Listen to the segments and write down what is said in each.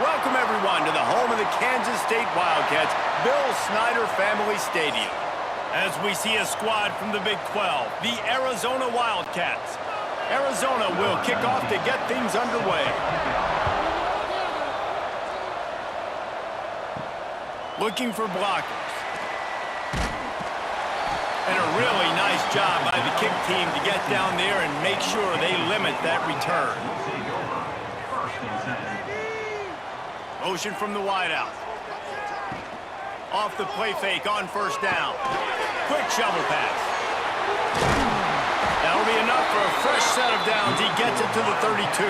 Welcome, everyone, to the home of the Kansas State Wildcats, Bill Snyder Family Stadium. As we see a squad from the Big 12, the Arizona Wildcats. Arizona will kick off to get things underway. Looking for blockers. And a really nice job by the kick team to get down there and make sure they limit that return. Motion from the wideout. Off the play fake on first down. Quick shovel pass. That'll be enough for a fresh set of downs. He gets it to the 32.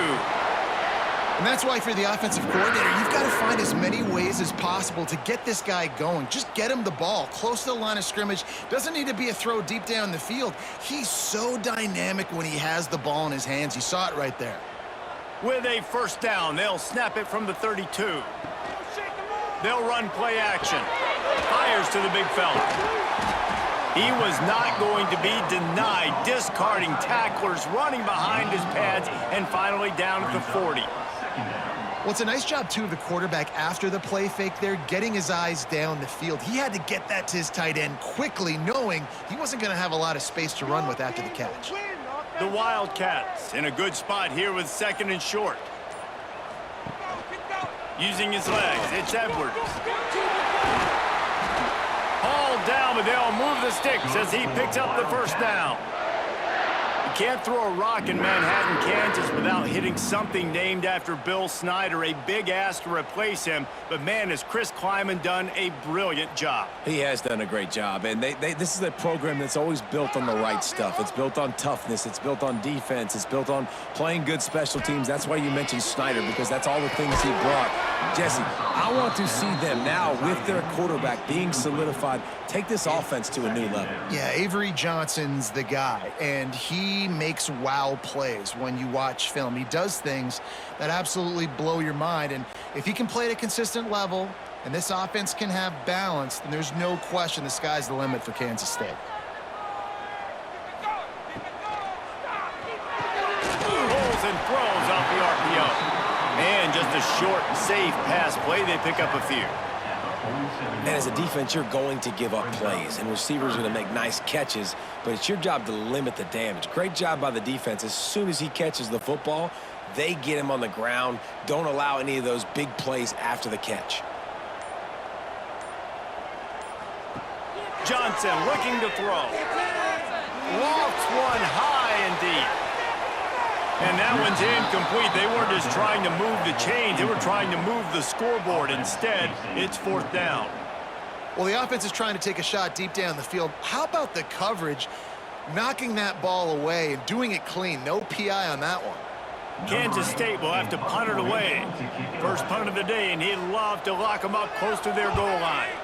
And that's why, for the offensive coordinator, you've got to find as many ways as possible to get this guy going. Just get him the ball close to the line of scrimmage. Doesn't need to be a throw deep down the field. He's so dynamic when he has the ball in his hands. You saw it right there. With a first down, they'll snap it from the 32. They'll run play action. Fires to the big fella. He was not going to be denied, discarding tacklers, running behind his pads, and finally down at the 40. Well, it's a nice job, too, of the quarterback after the play fake there, getting his eyes down the field. He had to get that to his tight end quickly, knowing he wasn't going to have a lot of space to run with after the catch. The Wildcats in a good spot here with second and short. Using his legs, it's Edwards. Hauled down, but they'll move the sticks as he picks up the first down. You can't throw a rock in Manhattan, Kansas without hitting something named after Bill Snyder. A big ask to replace him, but man, has Chris Kleiman done a brilliant job. He has done a great job, and this is a program that's always built on the right stuff. It's built on toughness. It's built on defense. It's built on playing good special teams. That's why you mentioned Snyder, because that's all the things he brought. Jesse, I want to see them now, with their quarterback being solidified, take this offense to a new level. Yeah, Avery Johnson's the guy, and he makes wow plays when you watch film. He does things that absolutely blow your mind, and if he can play at a consistent level and this offense can have balance, then there's no question the sky's the limit for Kansas State. Pulls and throws off the RPO. And just a short, safe pass play, they pick up a few. And as a defense, you're going to give up plays, and receivers are going to make nice catches, but it's your job to limit the damage. Great job by the defense. As soon as he catches the football, they get him on the ground. Don't allow any of those big plays after the catch. Johnson looking to throw. Lofts one high and deep. And that one's incomplete. They weren't just trying to move the chains. They were trying to move the scoreboard. Instead, it's fourth down. Well, the offense is trying to take a shot deep down the field. How about the coverage, knocking that ball away and doing it clean? No PI on that one. Kansas State will have to punt it away. First punt of the day, and he'd love to lock them up close to their goal line.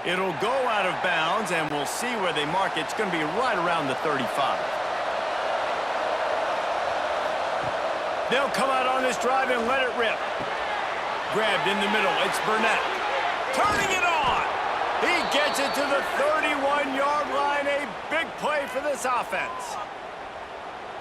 It'll go out of bounds, and we'll see where they mark it. It's going to be right around the 35. They'll come out on this drive and let it rip. Grabbed in the middle. It's Burnett. Turning it on. He gets it to the 31-yard line. A big play for this offense.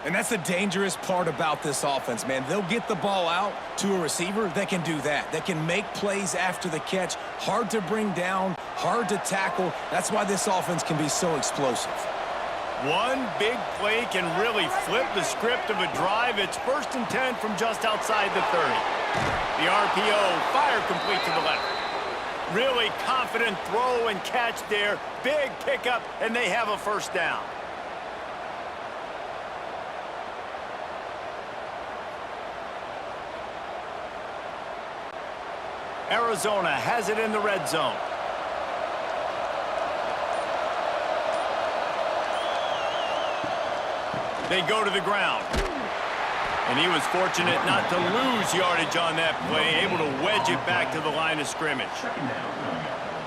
And that's the dangerous part about this offense, man. They'll get the ball out to a receiver that can do that. That can make plays after the catch. Hard to bring down, hard to tackle. That's why this offense can be so explosive. One big play can really flip the script of a drive. It's 1st and 10 from just outside the 30. The RPO, fire complete to the left. Really confident throw and catch there. Big pickup, and they have a first down. Arizona has it in the red zone. They go to the ground. And he was fortunate not to lose yardage on that play, able to wedge it back to the line of scrimmage.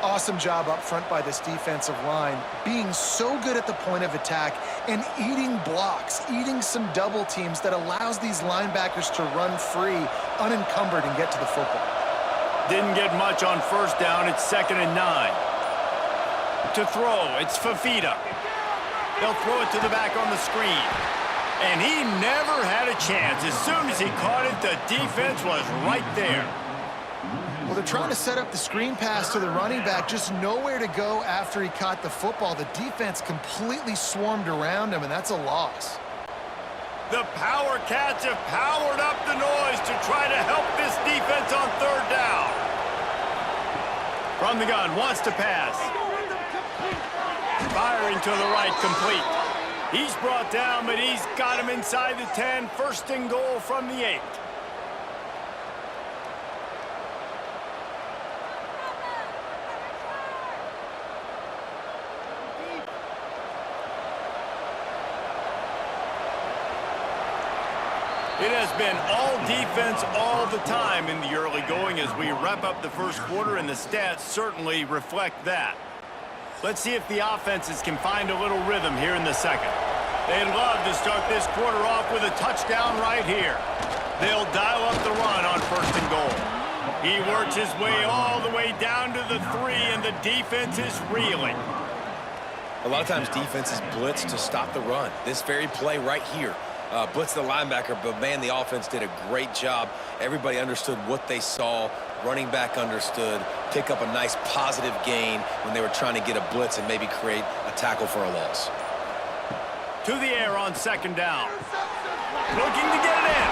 Awesome job up front by this defensive line, being so good at the point of attack and eating blocks, eating some double teams that allows these linebackers to run free, unencumbered, and get to the football. Didn't get much on first down. It's 2nd and 9. To throw, it's Fafita. They'll throw it to the back on the screen. And he never had a chance. As soon as he caught it, the defense was right there. Well, they're trying to set up the screen pass to the running back, just nowhere to go after he caught the football. The defense completely swarmed around him, and that's a loss. The Power Cats have powered up the noise to try to help this defense on third down. From the gun, wants to pass. Firing to the right, complete. He's brought down, but he's got him inside the 10. First and goal from the 8. It has been all defense all the time in the early going as we wrap up the first quarter, and the stats certainly reflect that. Let's see if the offenses can find a little rhythm here in the second. They'd love to start this quarter off with a touchdown right here. They'll dial up the run on first and goal. He works his way all the way down to the 3, and the defense is reeling. A lot of times defenses blitz to stop the run. This very play right here. Blitz the linebacker, but man, the offense did a great job. Everybody understood what they saw. Running back understood. Pick up a nice positive gain when they were trying to get a blitz and maybe create a tackle for a loss. To the air on second down. Looking to get it in.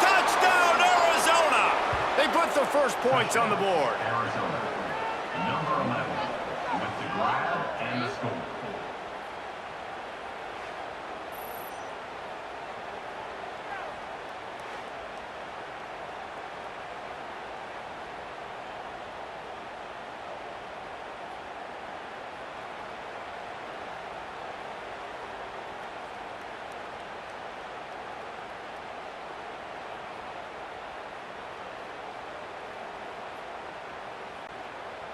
Touchdown, Arizona! They put the first points on the board. Arizona, number 11, with the grab and the score.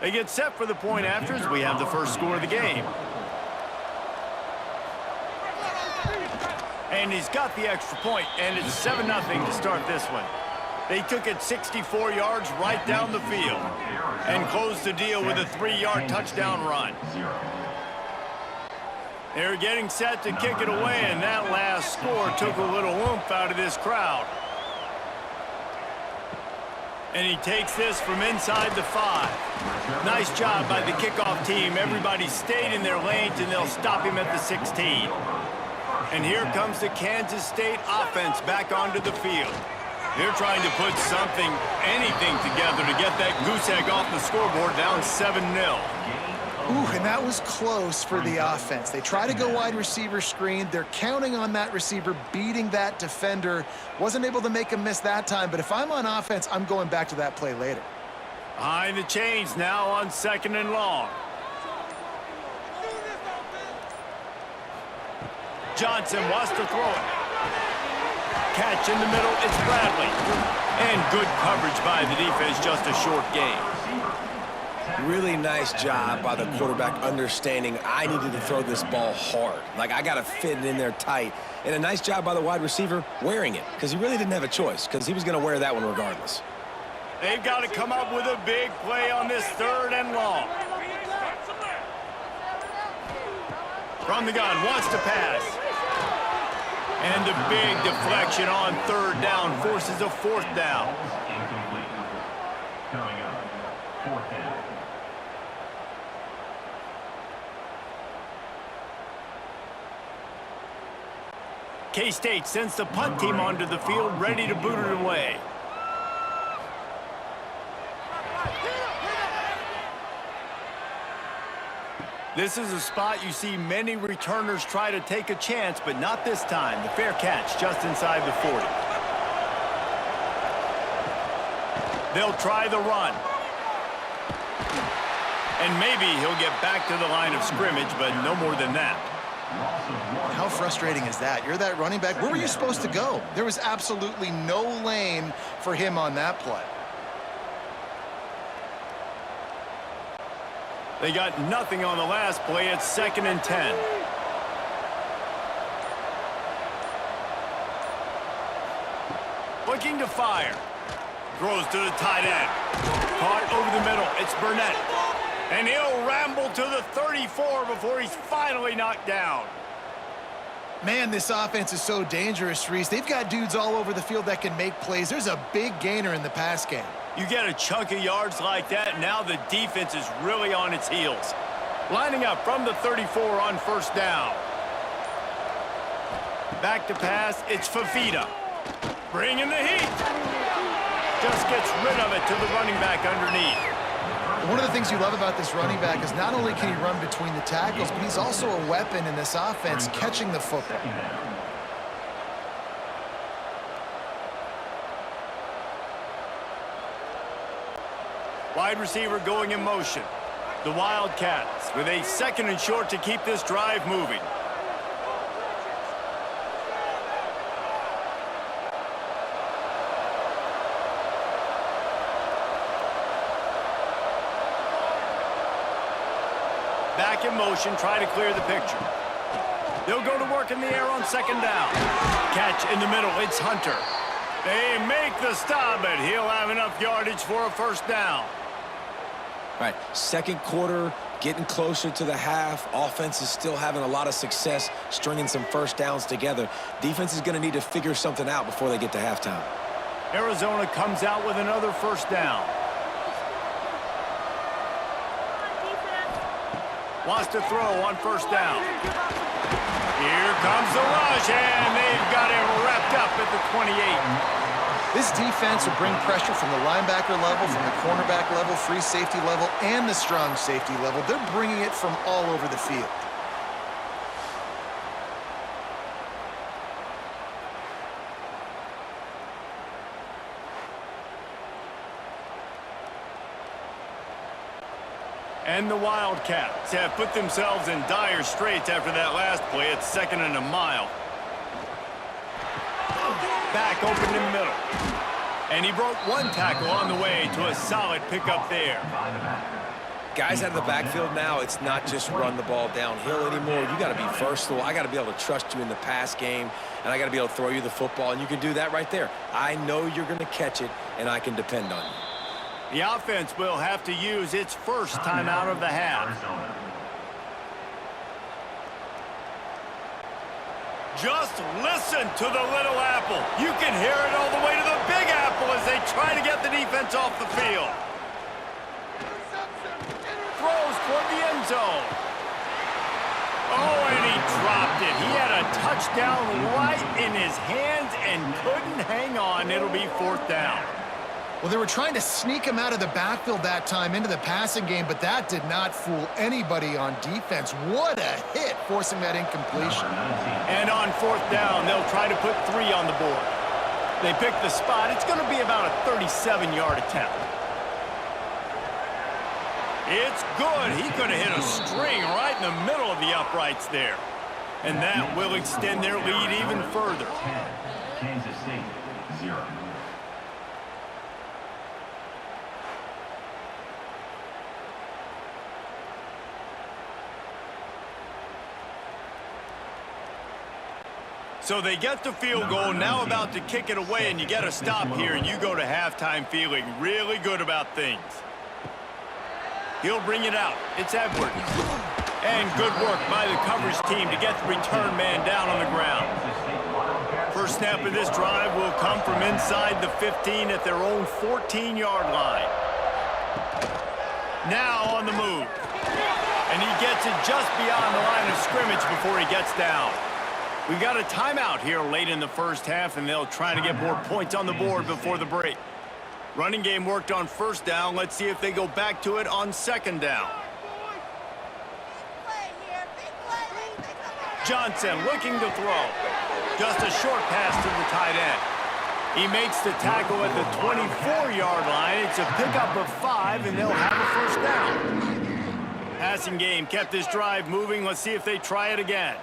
They get set for the point after as we have the first score of the game. And he's got the extra point, and it's 7-0 to start this one. They took it 64 yards right down the field and closed the deal with a 3-yard touchdown run. They're getting set to kick it away, and that last score took a little oomph out of this crowd. And he takes this from inside the 5. Nice job by the kickoff team. Everybody stayed in their lanes, and they'll stop him at the 16. And here comes the Kansas State offense back onto the field. They're trying to put something, anything together to get that goose egg off the scoreboard, down 7-0. Ooh, and that was close for the offense. They try to go wide receiver screen. They're counting on that receiver beating that defender. Wasn't able to make him miss that time, but if I'm on offense, I'm going back to that play later. Behind the chains now on second and long. Johnson wants to throw it. Catch in the middle, it's Bradley. And good coverage by the defense, just a short gain. Really nice job by the quarterback understanding I needed to throw this ball hard. Like, I got to fit it in there tight. And a nice job by the wide receiver wearing it, because he really didn't have a choice, because he was going to wear that one regardless. They've got to come up with a big play on this third and long. From the gun, wants to pass. And a big deflection on third down forces a fourth down. Incomplete. Coming up, fourth down. K-State sends the punt team onto the field, ready to boot it away. This is a spot you see many returners try to take a chance, but not this time. The fair catch just inside the 40. They'll try the run. And maybe he'll get back to the line of scrimmage, but no more than that. How frustrating is that? You're that running back. Where were you supposed to go? There was absolutely no lane for him on that play. They got nothing on the last play. It's 2nd and 10. Looking to fire. Throws to the tight end. Caught over the middle. It's Burnett. And he'll ramble to the 34 before he's finally knocked down. Man, this offense is so dangerous, Reese. They've got dudes all over the field that can make plays. There's a big gainer in the pass game. You get a chunk of yards like that, now the defense is really on its heels. Lining up from the 34 on first down. Back to pass, it's Fafita. Bringing the heat. Just gets rid of it to the running back underneath. One of the things you love about this running back is not only can he run between the tackles, but he's also a weapon in this offense catching the football. Wide receiver going in motion. The Wildcats with a 2nd and short to keep this drive moving. Back in motion, try to clear the picture. They'll go to work in the air on 2nd down. Catch in the middle, it's Hunter. They make the stop, but he'll have enough yardage for a first down. All right, second quarter, getting closer to the half. Offense is still having a lot of success stringing some first downs together. Defense is going to need to figure something out before they get to halftime. Arizona comes out with another first down. Wants to throw on first down. Here comes the rush, and they've got it wrapped up at the 28. This defense will bring pressure from the linebacker level, from the cornerback level, free safety level, and the strong safety level. They're bringing it from all over the field. And the Wildcats have put themselves in dire straits after that last play. It's 2nd and a mile. Back open in the middle. And he broke one tackle on the way to a solid pickup there. Guys out of the backfield now, it's not just run the ball downhill anymore. You got to be versatile. I got to be able to trust you in the pass game, and I got to be able to throw you the football, and you can do that right there. I know you're going to catch it, and I can depend on you. The offense will have to use its first timeout of the half. Just listen to the little apple. You can hear it all the way to the big apple as they try to get the defense off the field. Throws toward the end zone. Oh, and he dropped it. He had a touchdown right in his hands and couldn't hang on. It'll be 4th down. Well, they were trying to sneak him out of the backfield that time into the passing game, but that did not fool anybody on defense. What a hit, forcing that incompletion. And on 4th down, they'll try to put 3 on the board. They pick the spot. It's going to be about a 37-yard attempt. It's good. He could have hit a string right in the middle of the uprights there. And that will extend their lead even further. 10, Kansas State, 0. So they get the field goal, now about to kick it away, and you get a stop here, and you go to halftime feeling really good about things. He'll bring it out. It's Edwards. And good work by the coverage team to get the return man down on the ground. First snap of this drive will come from inside the 15 at their own 14-yard line. Now on the move. And he gets it just beyond the line of scrimmage before he gets down. We've got a timeout here late in the first half, and they'll try to get more points on the board before the break. Running game worked on first down. Let's see if they go back to it on 2nd down. Johnson looking to throw. Just a short pass to the tight end. He makes the tackle at the 24-yard line. It's a pickup of 5, and they'll have a first down. Passing game kept this drive moving. Let's see if they try it again.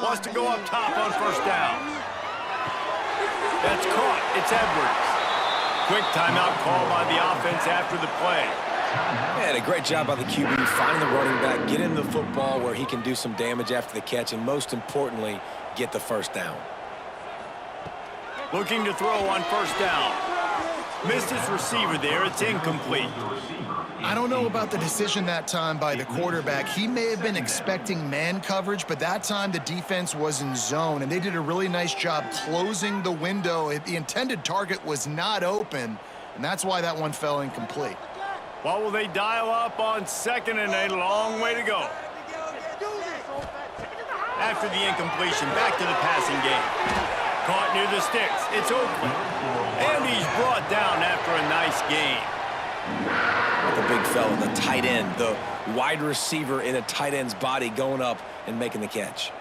Wants to go up top on first down. That's caught. It's Edwards. Quick timeout call by the offense after the play. Yeah, a great job by the QB, finding the running back, getting the football where he can do some damage after the catch, and most importantly, get the first down. Looking to throw on first down. Missed his receiver there. It's incomplete. I don't know about the decision that time by the quarterback. He may have been expecting man coverage, but that time the defense was in zone, and they did a really nice job closing the window. The intended target was not open, and that's why that one fell incomplete. What will they dial up on 2nd and a long way to go? After the incompletion, back to the passing game. Caught near the sticks. It's Oakland. And he's brought down after a nice game. The big fella, the tight end, the wide receiver in a tight end's body going up and making the catch.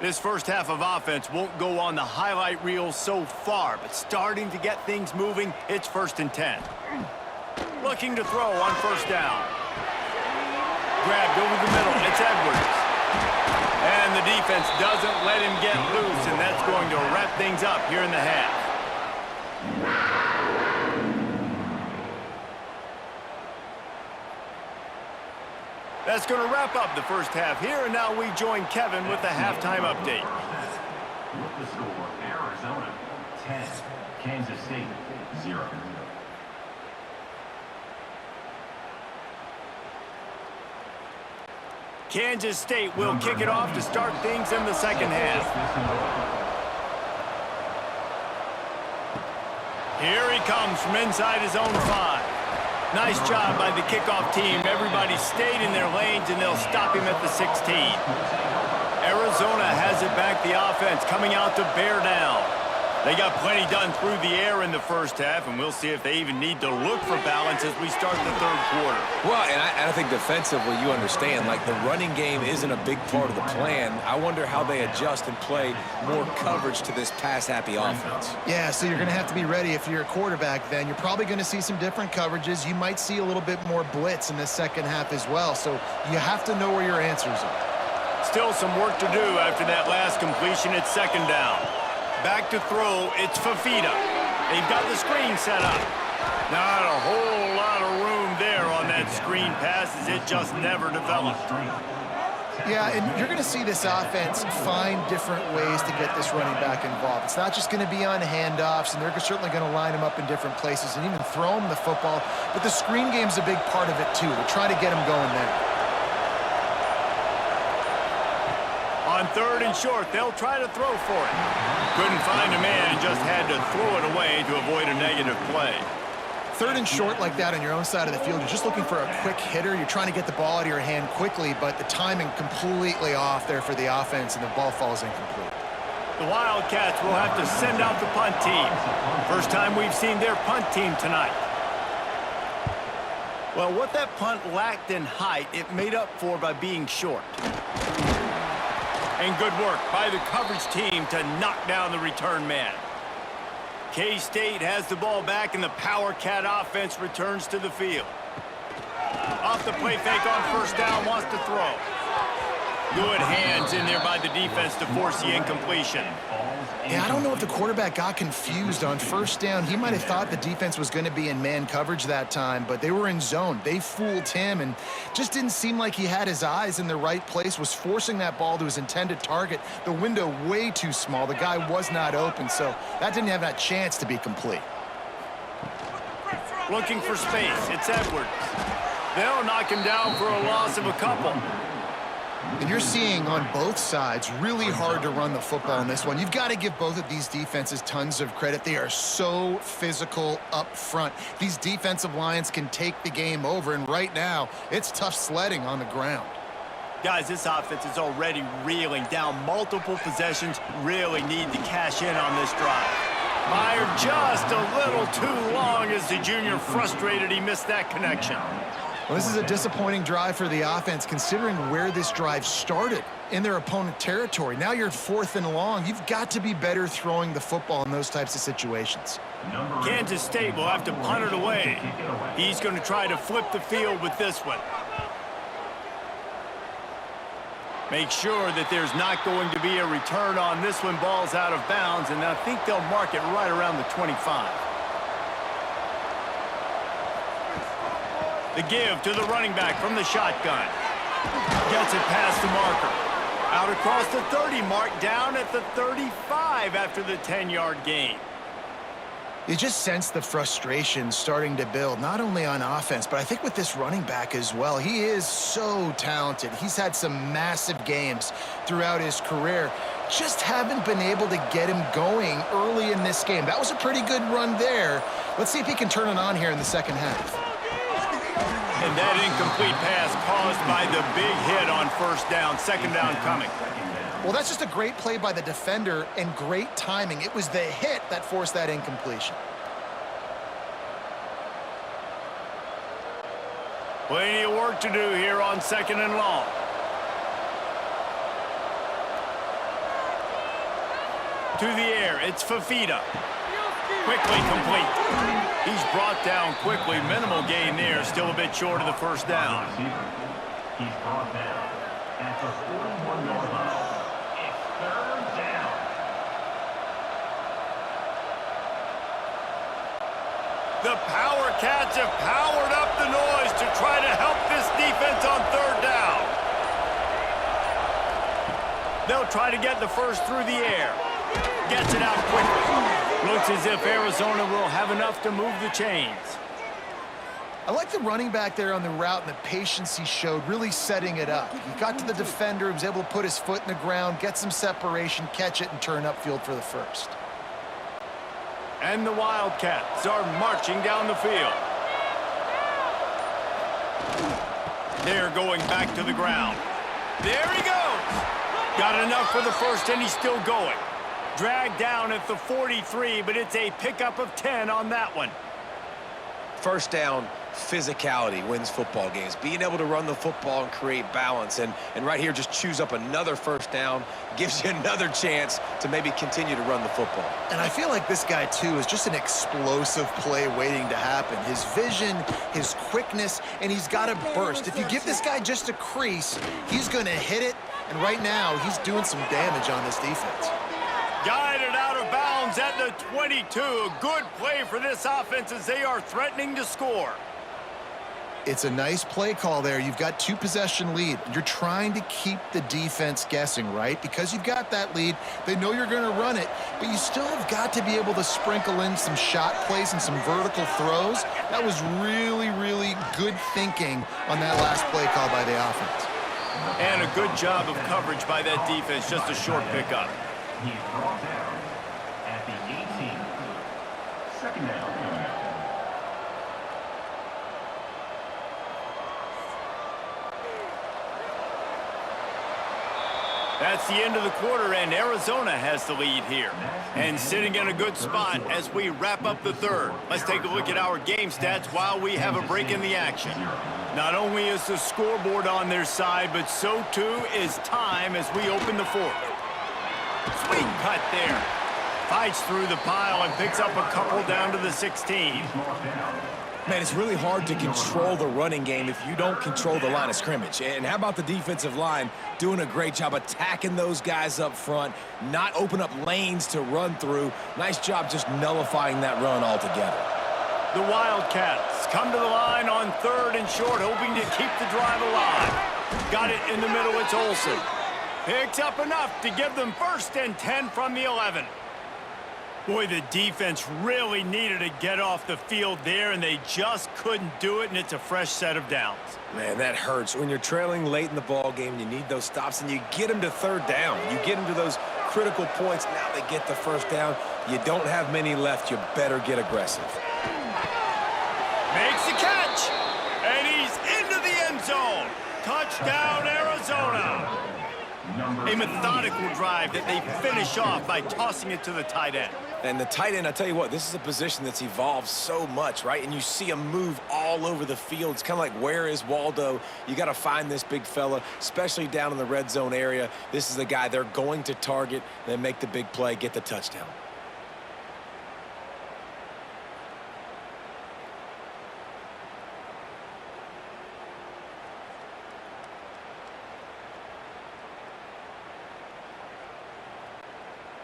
This first half of offense won't go on the highlight reel so far, but starting to get things moving, it's 1st and 10. Looking to throw on 1st down. Grabbed over the middle, it's Edwards. And the defense doesn't let him get loose, and that's going to wrap things up here in the half. That's going to wrap up the first half here, and now we join Kevin with the halftime update. With the score, Arizona 10, Kansas State 0. Kansas State will kick it off to start things in the second half. Here he comes from inside his own 5. Nice job by the kickoff team. Everybody stayed in their lanes, and they'll stop him at the 16. Arizona has it back, the offense coming out to bear down. They got plenty done through the air in the first half, and we'll see if they even need to look for balance as we start the third quarter. Well, and I think defensively, you understand, like the running game isn't a big part of the plan. I wonder how they adjust and play more coverage to this pass-happy offense. Yeah, so you're going to have to be ready if you're a quarterback then. You're probably going to see some different coverages. You might see a little bit more blitz in the second half as well, so you have to know where your answers are. Still some work to do after that last completion at 2nd down. Back to throw, it's Fafita. They've got the screen set up. Not a whole lot of room there on that screen pass as it just never developed. Yeah, and you're going to see this offense find different ways to get this running back involved. It's not just going to be on handoffs, and they're certainly going to line him up in different places and even throw him the football. But the screen game's a big part of it, too. They're trying to get him going there. On 3rd and short, they'll try to throw for it. Couldn't find a man and just had to throw it away to avoid a negative play. 3rd and short like that on your own side of the field, you're just looking for a quick hitter. You're trying to get the ball out of your hand quickly, but the timing completely off there for the offense, and the ball falls incomplete. The Wildcats will have to send out the punt team. First time we've seen their punt team tonight. Well, what that punt lacked in height, it made up for by being short. And good work by the coverage team to knock down the return man. K-State has the ball back, and the Power Cat offense returns to the field. Off the play fake on 1st down, wants to throw. Good hands in there by the defense to force the incompletion. Yeah, I don't know if the quarterback got confused on 1st down. He might have thought the defense was going to be in man coverage that time, but they were in zone. They fooled him and just didn't seem like he had his eyes in the right place, was forcing that ball to his intended target. The window way too small. The guy was not open, so that didn't have that chance to be complete. Looking for space. It's Edwards. They'll knock him down for a loss of a couple. And you're seeing on both sides really hard to run the football in this one. You've got to give both of these defenses tons of credit. They are so physical up front. These defensive lines can take the game over, and right now, it's tough sledding on the ground. Guys, this offense is already reeling down multiple possessions. Really need to cash in on this drive. Meyer just a little too long as the junior frustrated he missed that connection. Well, this is a disappointing drive for the offense, considering where this drive started in their opponent territory. Now you're 4th and long. You've got to be better throwing the football in those types of situations. Kansas State will have to punt it away. He's going to try to flip the field with this one. Make sure that there's not going to be a return on this one. Ball's out of bounds, and I think they'll mark it right around the 25. The give to the running back from the shotgun. Gets it past the marker. Out across the 30 mark, down at the 35 after the 10-yard gain. You just sense the frustration starting to build, not only on offense, but I think with this running back as well. He is so talented. He's had some massive games throughout his career. Just haven't been able to get him going early in this game. That was a pretty good run there. Let's see if he can turn it on here in the second half. And that incomplete pass caused by the big hit on first down, second down coming. Well, that's just a great play by the defender and great timing. It was the hit that forced that incompletion. Plenty of work to do here on second and long. To the air, it's Fafita. Quickly complete. He's brought down quickly. Minimal gain there, still a bit short of the first down. He's brought down at the 41-yard line. Third down. The Power Cats have powered up the noise to try to help this defense on third down. They'll try to get the first through the air. Gets it out quickly. Looks as if Arizona will have enough to move the chains. I like the running back there on the route and the patience he showed, really setting it up. He got to the defender, he was able to put his foot in the ground, get some separation, catch it, and turn upfield for the first. And the Wildcats are marching down the field. They're going back to the ground. There he goes. Got enough for the first, and he's still going. Dragged down at the 43, but it's a pickup of 10 on that one. First down, physicality wins football games. Being able to run the football and create balance. And right here, just choose up another first down. Gives you another chance to maybe continue to run the football. And I feel like this guy, too, is just an explosive play waiting to happen. His vision, his quickness, and he's got a burst. If you give this guy just a crease, he's going to hit it. And right now, he's doing some damage on this defense. Guided out of bounds at the 22. A good play for this offense as they are threatening to score. It's a nice play call there. You've got two-possession lead. You're trying to keep the defense guessing, right? Because you've got that lead, they know you're going to run it, but you still have got to be able to sprinkle in some shot plays and some vertical throws. That was really, really good thinking on that last play call by the offense. And a good job of coverage by that defense, just a short pickup. He's brought down at the 18. Second down. That's the end of the quarter, and Arizona has the lead here. And sitting in a good spot as we wrap up the third. Let's take a look at our game stats while we have a break in the action. Not only is the scoreboard on their side, but so too is time as we open the fourth. Sweet cut there. Fights through the pile and picks up a couple down to the 16. Man, it's really hard to control the running game if you don't control the line of scrimmage. And how about the defensive line doing a great job attacking those guys up front, not open up lanes to run through. Nice job just nullifying that run altogether. The Wildcats come to the line on third and short, hoping to keep the drive alive. Got it in the middle, it's Olsen. Picks up enough to give them first and 10 from the 11. Boy, the defense really needed to get off the field there, and they just couldn't do it, and it's a fresh set of downs. Man, that hurts. When you're trailing late in the ball game, you need those stops, and you get them to third down. You get them to those critical points. Now they get the first down. You don't have many left. You better get aggressive. Makes the catch, and he's into the end zone. Touchdown, Arizona. A methodical drive that they finish off by tossing it to the tight end. And the tight end, I tell you what, this is a position that's evolved so much, right? And you see him move all over the field. It's kind of like, where is Waldo? You got to find this big fella, especially down in the red zone area. This is the guy they're going to target, then make the big play, get the touchdown.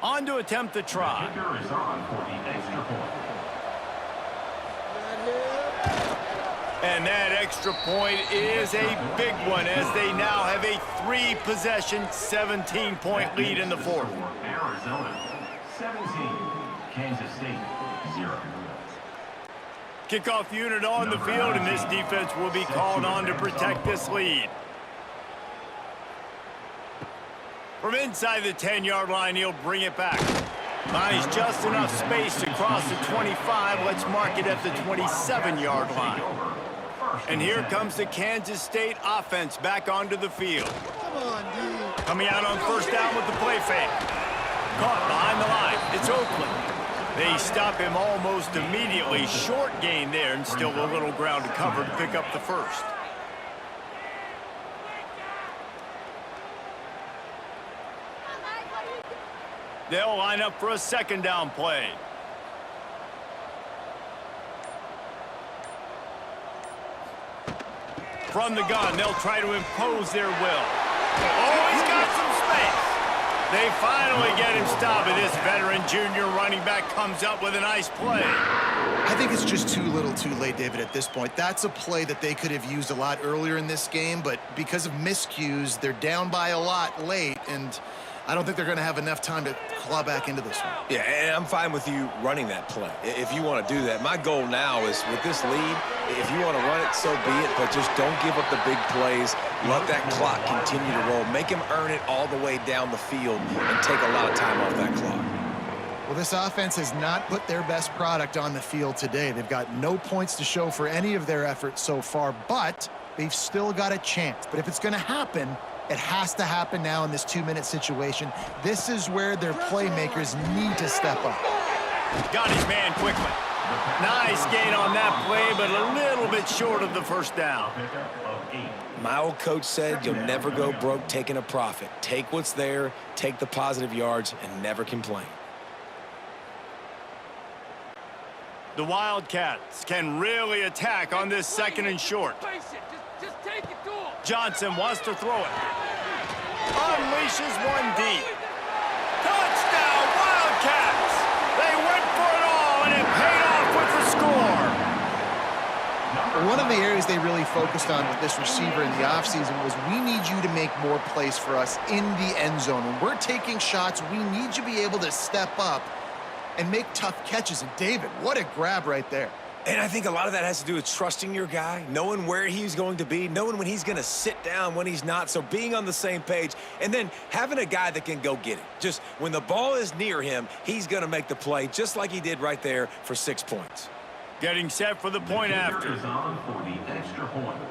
On to attempt the try. Kicker is on for the extra point. And that extra point is a big one as they now have a 3-possession, 17-point lead in the fourth. Arizona, 17, Kansas State. 0. Kickoff unit on the field, and this defense will be called on to protect this lead. From inside the 10-yard line, he'll bring it back. Finds just enough space to cross the 25. Let's mark it at the 27-yard line. And here comes the Kansas State offense back onto the field. Coming out on first down with the play fake. Caught behind the line. It's Oakland. They stop him almost immediately. Short gain there, and still a little ground to cover to pick up the first. They'll line up for a second down play. From the gun, they'll try to impose their will. Oh, he's got some space. They finally get him stopped, and this veteran junior running back comes up with a nice play. I think it's just too little too late, David, at this point. That's a play that they could have used a lot earlier in this game, but because of miscues, they're down by a lot late, and I don't think they're going to have enough time to claw back into this one. Yeah, and I'm fine with you running that play if you want to do that. My goal now is with this lead, if you want to run it, so be it, but just don't give up the big plays. Let that clock continue to roll. Make him earn it all the way down the field and take a lot of time off that clock. Well, this offense has not put their best product on the field today. They've got no points to show for any of their efforts so far, but they've still got a chance. But if it's going to happen, it has to happen now in this 2-minute situation. This is where their playmakers need to step up. Got his man quickly. Nice gain on that play, but a little bit short of the first down. My old coach said you'll never go broke taking a profit. Take what's there, take the positive yards, and never complain. The Wildcats can really attack on this second and short. Just take it to him. Johnson wants to throw it. Unleashes one deep. Touchdown, Wildcats! They went for it all, and it paid off with the score. One of the areas they really focused on with this receiver in the offseason was we need you to make more plays for us in the end zone. When we're taking shots, we need you to be able to step up and make tough catches. And David, what a grab right there. And I think a lot of that has to do with trusting your guy, knowing where he's going to be, knowing when he's going to sit down, when he's not, so being on the same page, and then having a guy that can go get it. Just when the ball is near him, he's going to make the play, just like he did right there for 6 points. Getting set for the point after. Is on for the extra point.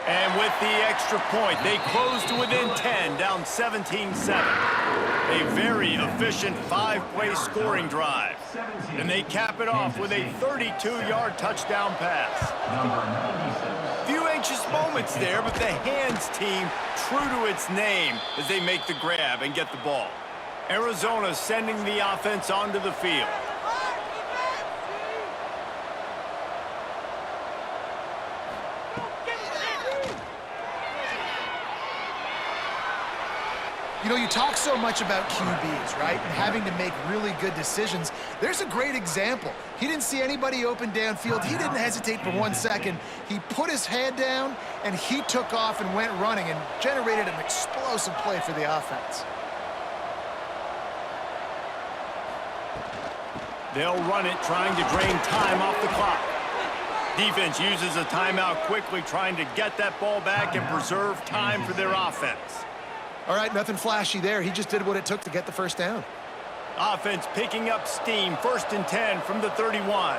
And with the extra point, they close to within 10, down 17-7. A very efficient 5-play scoring drive. And they cap it off with a 32-yard touchdown pass. Few anxious moments there, but the hands team true to its name as they make the grab and get the ball. Arizona sending the offense onto the field. You know, you talk so much about QBs, right? And having to make really good decisions. There's a great example. He didn't see anybody open downfield. He didn't hesitate for 1 second. He put his head down, and he took off and went running and generated an explosive play for the offense. They'll run it, trying to drain time off the clock. Defense uses a timeout quickly, trying to get that ball back and preserve time for their offense. All right, nothing flashy there. He just did what it took to get the first down. Offense picking up steam, 1st and 10 from the 31.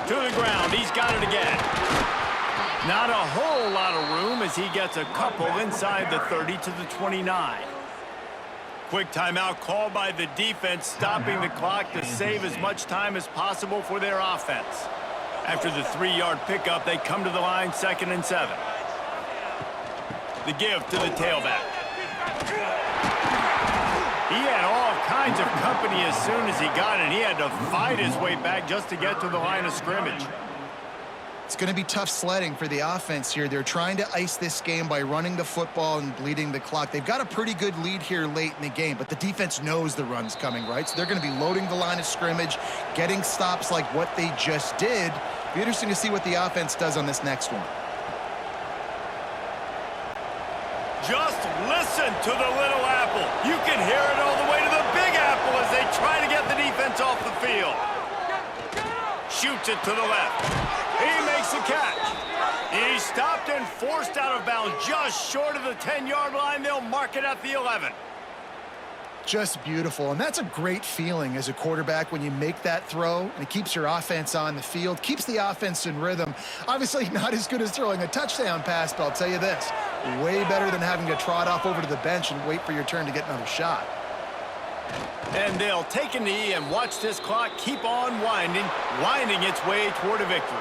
To the ground, he's got it again. Not a whole lot of room as he gets a couple inside the 30 to the 29. Quick timeout called by the defense, stopping the clock to save as much time as possible for their offense. After the 3-yard pickup, they come to the line, 2nd and 7. The give to the tailback. He had all kinds of company as soon as he got it. He had to fight his way back just to get to the line of scrimmage. It's going to be tough sledding for the offense here. They're trying to ice this game by running the football and bleeding the clock. They've got a pretty good lead here late in the game, but the defense knows the run's coming, right? So they're going to be loading the line of scrimmage, getting stops like what they just did. Be interesting to see what the offense does on this next one. Just listen to the little apple. You can hear it all the way to the big apple as they try to get the defense off the field. Shoots it to the left. He makes the catch. He stopped and forced out of bounds just short of the 10-yard line. They'll mark it at the 11. Just beautiful, and that's a great feeling as a quarterback when you make that throw, and it keeps your offense on the field, keeps the offense in rhythm. Obviously not as good as throwing a touchdown pass, but I'll tell you this, way better than having to trot off over to the bench and wait for your turn to get another shot. And they'll take a knee and watch this clock keep on winding its way toward a victory.